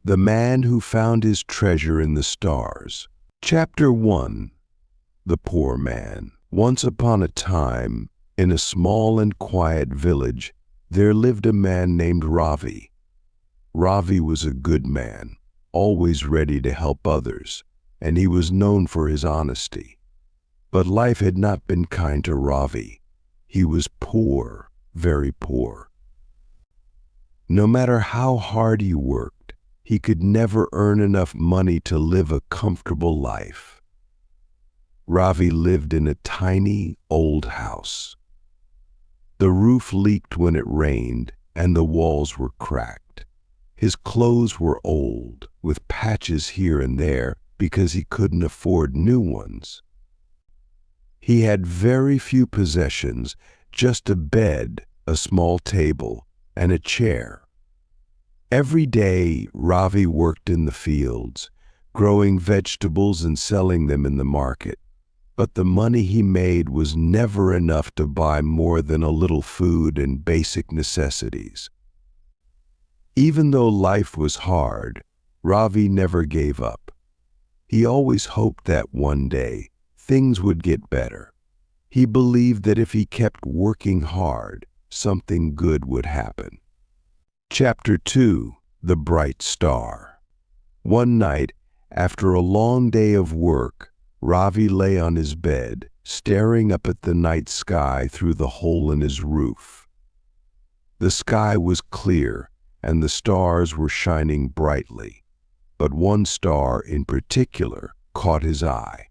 The Man Who Found His Treasure in the Stars. Chapter 1. The Poor Man. Once upon a time, in a small and quiet village, there lived a man named Ravi. Ravi was a good man, always ready to help others, and he was known for his honesty. But life had not been kind to Ravi. He was poor, very poor. No matter how hard he worked, he could never earn enough money to live a comfortable life. Ravi lived in a tiny, old house. The roof leaked when it rained, and the walls were cracked. His clothes were old, with patches here and there because he couldn't afford new ones. He had very few possessions, just a bed, a small table, and a chair. Every day, Ravi worked in the fields, growing vegetables and selling them in the market. But the money he made was never enough to buy more than a little food and basic necessities. Even though life was hard, Ravi never gave up. He always hoped that one day things would get better. He believed that if he kept working hard, something good would happen. Chapter 2. The Bright Star. One night, after a long day of work, Ravi lay on his bed, staring up at the night sky through the hole in his roof. The sky was clear, and the stars were shining brightly, but one star in particular caught his eye.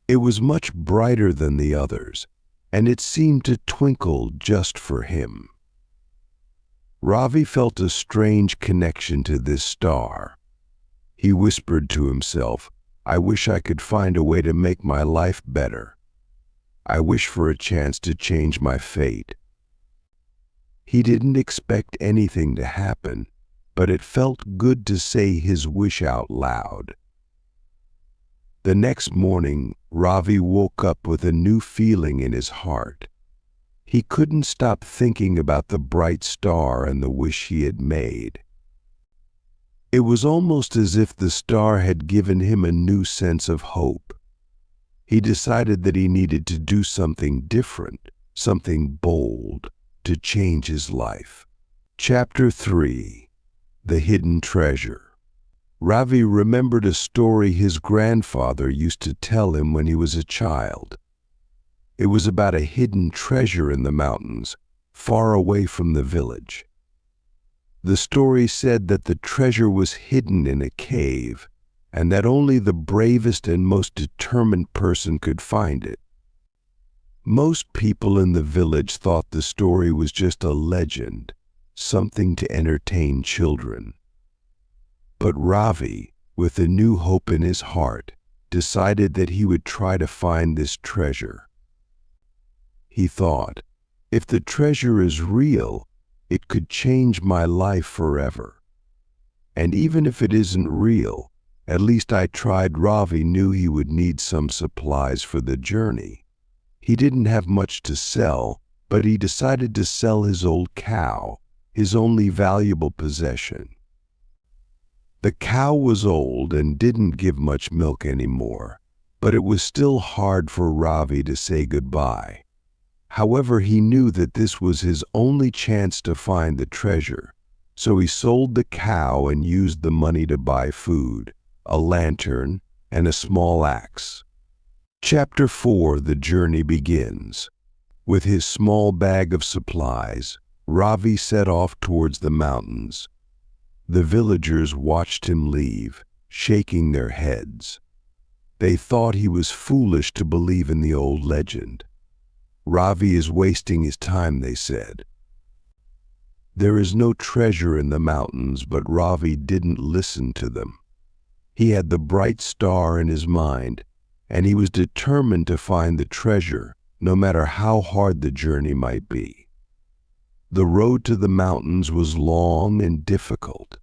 It was much brighter than the others, and it seemed to twinkle just for him. Ravi felt a strange connection to this star. He whispered to himself, "I wish I could find a way to make my life better. I wish for a chance to change my fate." He didn't expect anything to happen, but it felt good to say his wish out loud. The next morning, Ravi woke up with a new feeling in his heart. He couldn't stop thinking about the bright star and the wish he had made. It was almost as if the star had given him a new sense of hope. He decided that he needed to do something different, something bold, to change his life. Chapter 3. The Hidden Treasure. Ravi remembered a story his grandfather used to tell him when he was a child. It was about a hidden treasure in the mountains, far away from the village. The story said that the treasure was hidden in a cave, and that only the bravest and most determined person could find it. Most people in the village thought the story was just a legend, something to entertain children. But Ravi, with a new hope in his heart, decided that he would try to find this treasure. He thought, if the treasure is real, it could change my life forever. And even if it isn't real, at least I tried. Ravi knew he would need some supplies for the journey. He didn't have much to sell, but he decided to sell his old cow, his only valuable possession. The cow was old and didn't give much milk anymore, but it was still hard for Ravi to say goodbye. However, he knew that this was his only chance to find the treasure, so he sold the cow and used the money to buy food, a lantern, and a small axe. Chapter 4. The Journey Begins. With his small bag of supplies, Ravi set off towards the mountains. The villagers watched him leave, shaking their heads. They thought he was foolish to believe in the old legend. "Ravi is wasting his time," they said. There is no treasure in the mountains, but Ravi didn't listen to them. He had the bright star in his mind, and he was determined to find the treasure, no matter how hard the journey might be. The road to the mountains was long and difficult.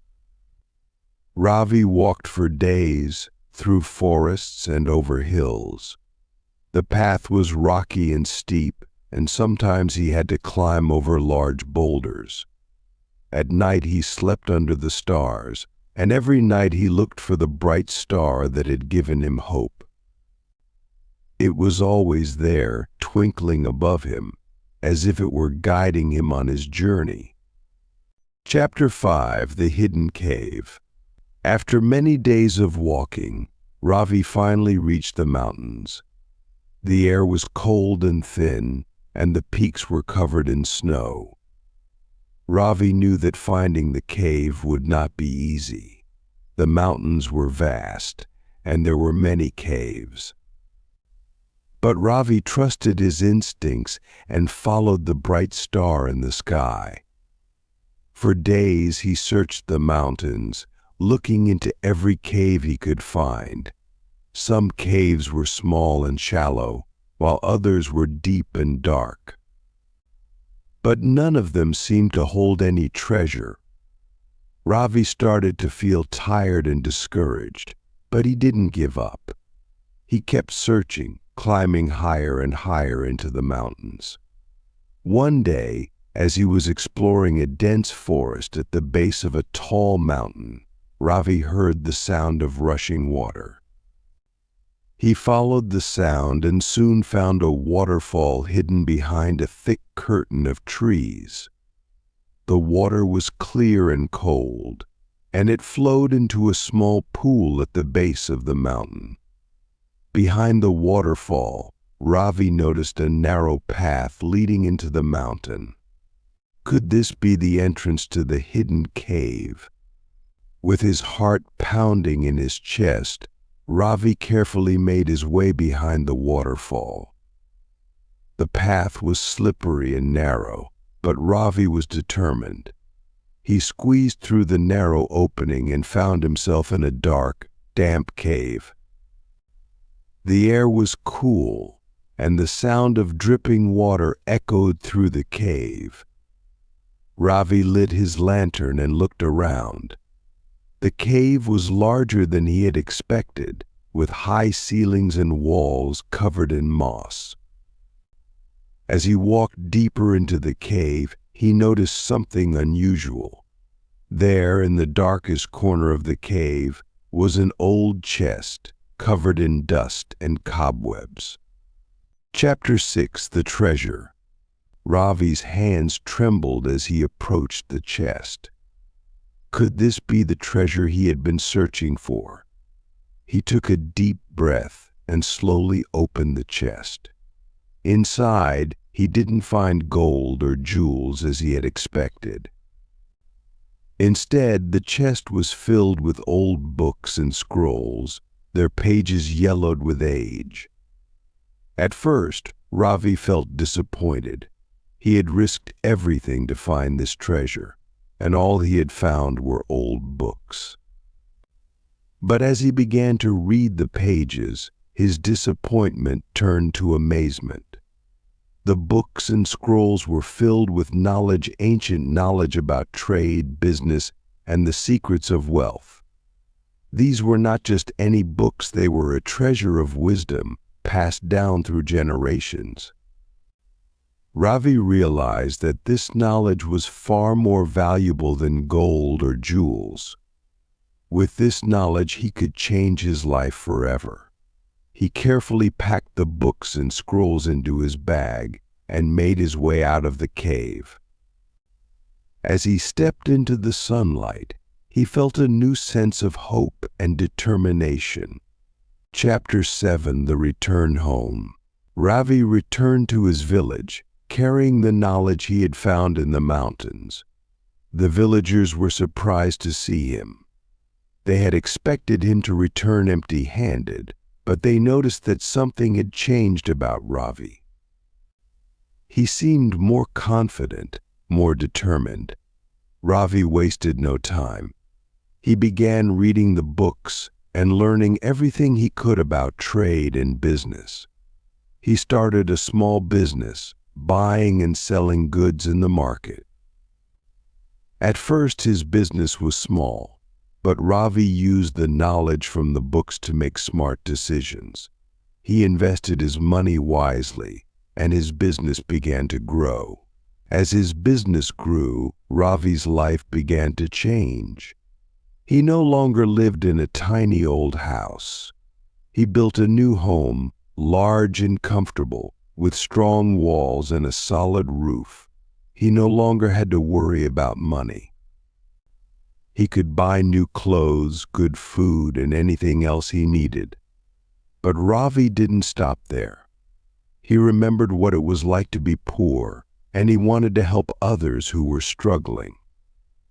Ravi walked for days, through forests and over hills. The path was rocky and steep, and sometimes he had to climb over large boulders. At night he slept under the stars, and every night he looked for the bright star that had given him hope. It was always there, twinkling above him, as if it were guiding him on his journey. Chapter 5: The Hidden Cave. After many days of walking, Ravi finally reached the mountains. The air was cold and thin, and the peaks were covered in snow. Ravi knew that finding the cave would not be easy. The mountains were vast, and there were many caves. But Ravi trusted his instincts and followed the bright star in the sky. For days he searched the mountains, looking into every cave he could find. Some caves were small and shallow, while others were deep and dark. But none of them seemed to hold any treasure. Ravi started to feel tired and discouraged, but he didn't give up. He kept searching, climbing higher and higher into the mountains. One day, as he was exploring a dense forest at the base of a tall mountain, Ravi heard the sound of rushing water. He followed the sound and soon found a waterfall hidden behind a thick curtain of trees. The water was clear and cold, and it flowed into a small pool at the base of the mountain. Behind the waterfall, Ravi noticed a narrow path leading into the mountain. Could this be the entrance to the hidden cave? With his heart pounding in his chest, Ravi carefully made his way behind the waterfall. The path was slippery and narrow, but Ravi was determined. He squeezed through the narrow opening and found himself in a dark, damp cave. The air was cool, and the sound of dripping water echoed through the cave. Ravi lit his lantern and looked around. The cave was larger than he had expected, with high ceilings and walls covered in moss. As he walked deeper into the cave, he noticed something unusual. There, in the darkest corner of the cave, was an old chest, covered in dust and cobwebs. Chapter 6: The Treasure. Ravi's hands trembled as he approached the chest. Could this be the treasure he had been searching for? He took a deep breath and slowly opened the chest. Inside, he didn't find gold or jewels as he had expected. Instead, the chest was filled with old books and scrolls, their pages yellowed with age. At first, Ravi felt disappointed. He had risked everything to find this treasure, and all he had found were old books. But as he began to read the pages, his disappointment turned to amazement. The books and scrolls were filled with ancient knowledge about trade, business, and the secrets of wealth. These were not just any books, they were a treasure of wisdom passed down through generations. Ravi realized that this knowledge was far more valuable than gold or jewels. With this knowledge, he could change his life forever. He carefully packed the books and scrolls into his bag and made his way out of the cave. As he stepped into the sunlight, he felt a new sense of hope and determination. Chapter 7: The Return Home. Ravi returned to his village, carrying the knowledge he had found in the mountains. The villagers were surprised to see him. They had expected him to return empty-handed, but they noticed that something had changed about Ravi. He seemed more confident, more determined. Ravi wasted no time. He began reading the books and learning everything he could about trade and business. He started a small business, buying and selling goods in the market. At first, his business was small, but Ravi used the knowledge from the books to make smart decisions. He invested his money wisely, and his business began to grow. As his business grew, Ravi's life began to change. He no longer lived in a tiny old house. He built a new home, large and comfortable, with strong walls and a solid roof. He no longer had to worry about money. He could buy new clothes, good food, and anything else he needed. But Ravi didn't stop there. He remembered what it was like to be poor, and he wanted to help others who were struggling.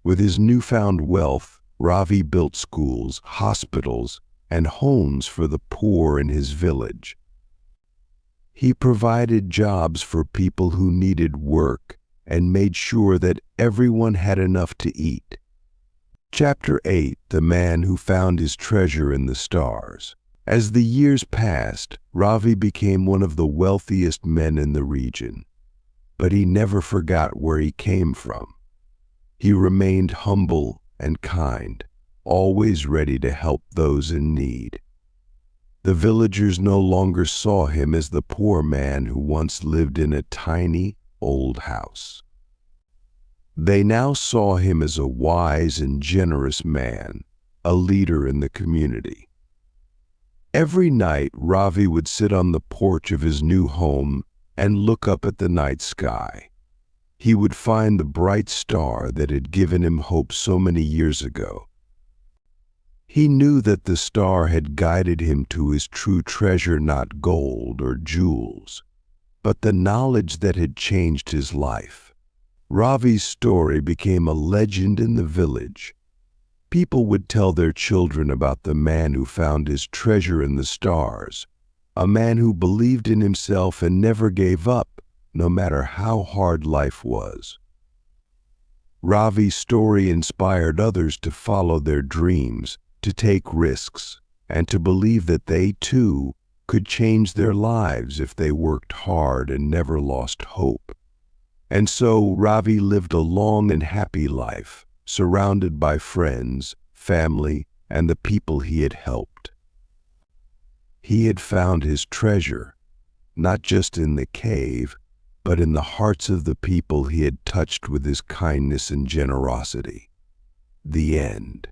With his newfound wealth, Ravi built schools, hospitals, and homes for the poor in his village. He provided jobs for people who needed work and made sure that everyone had enough to eat. Chapter 8: The Man Who Found His Treasure in the Stars. As the years passed, Ravi became one of the wealthiest men in the region. But he never forgot where he came from. He remained humble and kind, always ready to help those in need. The villagers no longer saw him as the poor man who once lived in a tiny, old house. They now saw him as a wise and generous man, a leader in the community. Every night, Ravi would sit on the porch of his new home and look up at the night sky. He would find the bright star that had given him hope so many years ago. He knew that the star had guided him to his true treasure, not gold or jewels, but the knowledge that had changed his life. Ravi's story became a legend in the village. People would tell their children about the man who found his treasure in the stars, a man who believed in himself and never gave up, no matter how hard life was. Ravi's story inspired others to follow their dreams, to take risks, and to believe that they, too, could change their lives if they worked hard and never lost hope. And so Ravi lived a long and happy life, surrounded by friends, family, and the people he had helped. He had found his treasure, not just in the cave, but in the hearts of the people he had touched with his kindness and generosity. The end.